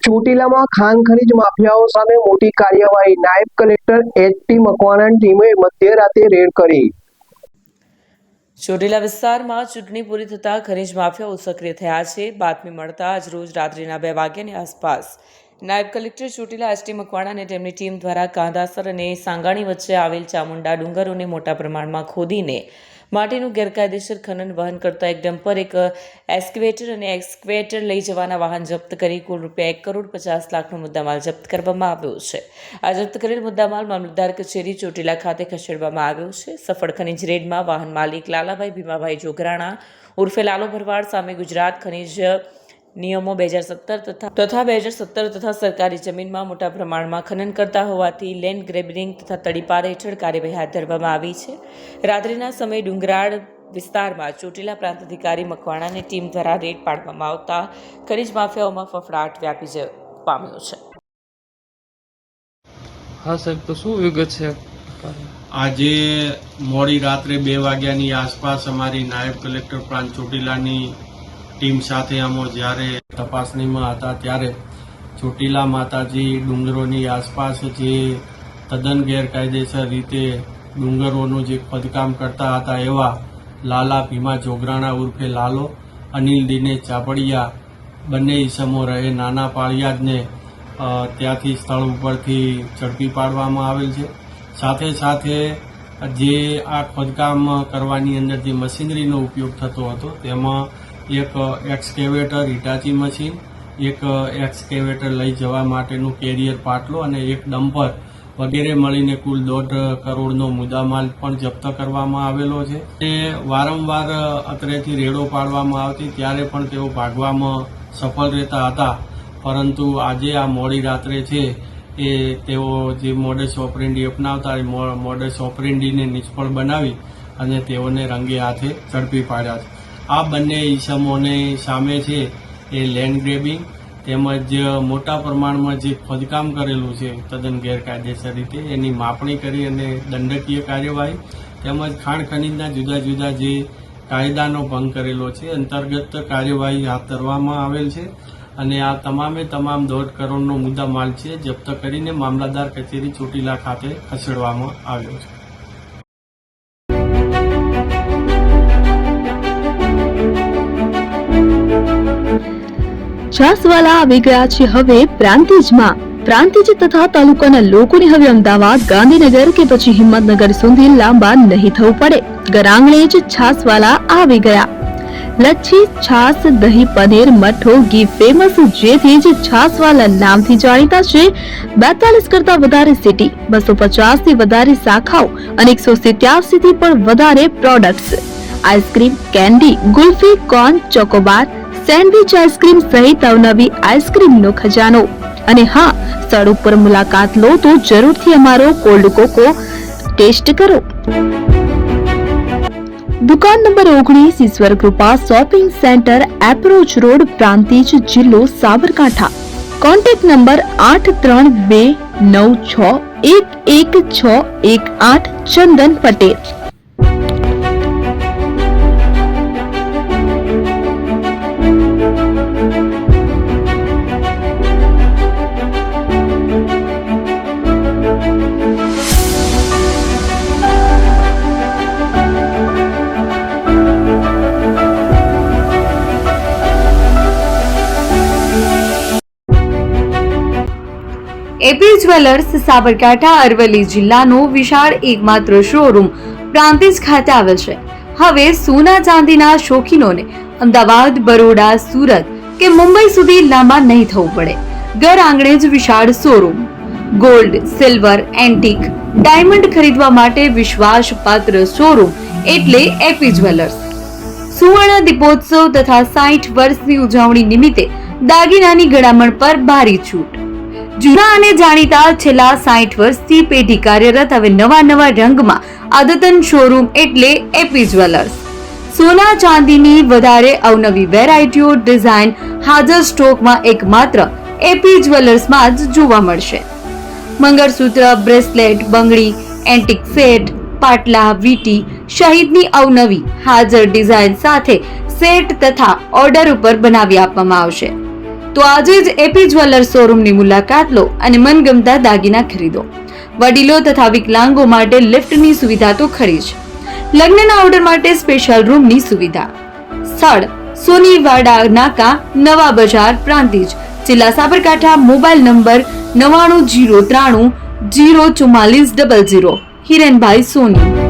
ચોટીલામાં ખાણ ખનીજ માફિયાઓ સામે મોટી કાર્યવાહી. નાયબ કલેક્ટર એચ.ટી. મકવાણાની ટીમે મધ્યરાતે રેડ કરી. ચોટીલા વિસ્તારમાં ચૂંટણી પૂરી થતાં ખનીજ માફિયાઓ સક્રિય થયા છે. બાતમી મળતા જ રોજ રાત્રિના 2 વાગ્યાની આસપાસ નાયબ કલેક્ટર ચોટીલા એચ.ટી. મકવાણા અને તેમની ટીમ દ્વારા કાંદાસર અને સાંગાણી વચ્ચે આવેલ ચામુંડા ડુંગરોને મોટા પ્રમાણમાં ખોદીને માટીનું ગેરકાયદેસર ખનન વહન કરતા એક ડમ્પર, એક એક્સ્કેવેટર અને એક્સ્કેવેટર લઈ જવાના વાહન જપ્ત કરી કુલ ₹1,50,00,000નો મુદ્દામાલ જપ્ત કરવામાં આવ્યો છે. આ જપ્ત કરેલ મુદ્દામાલ મામલતદાર કચેરી ચોટીલા ખાતે ખસેડવામાં આવ્યો છે. સફળ ખનીજ રેડમાં વાહન માલિક લાલાભાઈ ભીમાભાઈ જોગરાણા ઉર્ફે લાલો ભરવાડ સામે ગુજરાત ખનીજ નિયમો 2017 તથા 2017 તથા સરકારી જમીનમાં મોટા પ્રમાણમાં ખનન કરતા હોવાથી લેન્ડ ગ્રેબિંગ તથા તડીપાર હેઠળ કાર્યવાહી હાથ ધરવામાં આવી છે. રાત્રિના સમયે ડુંગરાળ વિસ્તારમાં ચોટીલા પ્રાંત અધિકારી મકવાણાની ટીમ દ્વારા રેડ પાડવામાં આવતા ખનીજ માફિયાઓમાં ફફડાટ વ્યાપી પામ્યો છે. હા સાહેબ, તો શું વિગત છે? આજે મોડી રાત્રે 2 વાગ્યાની આસપાસ અમારી નાયબ કલેક્ટર પ્રાંત ચોટીલાની ટીમ સાથે અમે જ્યારે તપાસણીમાં હતા ત્યારે ચોટીલા માતાજી ડુંગરોની આસપાસ જે તદ્દન ગેરકાયદેસર રીતે ડુંગરોનું જે ખોદકામ કરતા હતા એવા લાલા ભીમા જોગરાણા ઉર્ફે લાલો, અનિલ દિનેશ ચાપડિયા બંને ઈસમો રહે નાના પાળિયાદને ત્યાંથી સ્થળ ઉપરથી ઝડપી પાડવામાં આવેલ છે. સાથે સાથે જે આ ખોદકામ કરવાની અંદર જે મશીનરીનો ઉપયોગ થતો હતો તેમાં એક એક્સ્કેવેટર, હિટાચી મશીન, એક એક્સ્કેવેટર લઈ જવા માટેનું કેરિયર પાટલો અને એક ડમ્પર વગેરે મળીને કુલ 1.5 કરોડનો મુદ્દામાલ પણ જપ્ત કરવામાં આવેલો છે. તે વારંવાર અત્રેથી રેડો પાડવામાં આવતી ત્યારે પણ તેઓ ભાગવામાં સફળ રહેતા હતા, પરંતુ આજે આ મોડી રાત્રે છે એ તેઓ જે મોડસ ઓપરેન્ડી અપનાવતા એ મોડસ ઓપરેન્ડીને નિષ્ફળ બનાવી અને તેઓને રંગે હાથે ઝડપી પાડ્યા છે. આ બંને ઈસમોને સામે છે એ લેન્ડ ગ્રેબિંગ તેમજ મોટા પ્રમાણમાં જે ખોદકામ કરેલું છે તદ્દન ગેરકાયદેસર રીતે એની માપણી કરી અને દંડકીય કાર્યવાહી તેમજ ખાણ ખનીજના જુદા જુદા જે કાયદાનો ભંગ કરેલો છે અંતર્ગત કાર્યવાહી હાથ ધરવામાં આવેલ છે અને આ તમામે તમામ 1.5 કરોડનો મુદ્દામાલ છે જપ્ત કરીને મામલતદાર કચેરી ચોટીલા ખાતે ખસેડવામાં આવ્યો છે. છાસવાલા આવી ગયા છે હવે પ્રાંતિજમાં. પ્રાંતિજ તથા તાલુકાના લોકોને હવે અમદાવાદ, ગાંધીનગર કે પછી હિંમતનગર સુધી લાંબા નહીં થવું પડે. ઘર આંગણે જ છાસવાલા આવી ગયા. લચ્છી, છાસ, દહીં, પનીર, મઠ્ઠો, ઘી ફેમસ, જેથી જ છાસવાલા નામથી જાણીતા છે. 42 કરતા વધારે સિટી, 250 થી વધારે શાખાઓ અને 187 થી પણ વધારે products. Ice cream, candy, kulfi, corn, Chocobar, sandwich ice cream સહિત અવનવી આઈસ્ક્રીમનો ખજાનો. અને હા, સ્થળ ઉપર મુલાકાત લો તો જરૂરથી અમારો કોલ્ડ કોકો ટેસ્ટ કરો. દુકાન number 19, Ishwar Krupa shopping center, approach road, Prantij, જિલ્લો Sabarkantha. Contact number 8329611618. Chandan Patel. AP jewellers Sabarkantha Aravalli જિલ્લાનો વિશાળ એકમાત્ર શોરૂમ પ્રાંતિજ ખાતે આવેલ છે. હવે સોના ચાંદીના શોખીનોને અમદાવાદ, બરોડા, સુરત કે મુંબઈ સુધી લાંબા નહીં થવું પડે. ઘર આંગણે જ વિશાળ showroom. Gold, silver, antique, diamond ખરીદવા માટે વિશ્વાસપાત્ર શોરૂમ એટલે એપી જ્વેલર્સ. સુવર્ણ દીપોત્સવ તથા 60 વર્ષની ઉજવણી નિમિત્તે દાગીનાની ગળામણ પર ભારી છૂટ. જૂના અને જાણીતા છેલ્લા 60 વર્ષથી પેઢી કાર્યરત હવે નવા રંગમાં અદ્યતન શોરૂમ એટલે એપી જ્વેલર્સ. સોના ચાંદીની વધારે અવનવી વેરાયટીઓ, ડિઝાઇન હાજર સ્ટોકમાં એકમાત્ર એપી જ્વેલર્સમાં જ જોવા મળશે. મંગળસૂત્ર, બ્રેસલેટ, બંગડી, એન્ટિક સેટ, પાટલા, વીટી સહિતની અવનવી હાજર ડિઝાઇન સાથે સેટ તથા ઓર્ડર ઉપર બનાવી આપવામાં આવશે. તો આજે જ એપી જ્વેલર્સ શોરૂમની મુલાકાત લો અને મનગમતા દાગીના ખરીદો. વડીલો તથા વિકલાંગો માટે લિફ્ટની સુવિધા તો ખરી જ. લગ્નના ઓર્ડર માટે સ્પેશિયલ રૂમની સુવિધા. સ્થળ સોનીવાડા નાકા, નવા બજાર, પ્રાંતિજ, જિલ્લા સાબરકાંઠા. Mobile number 9903304400. હિરેનભાઈ સોની.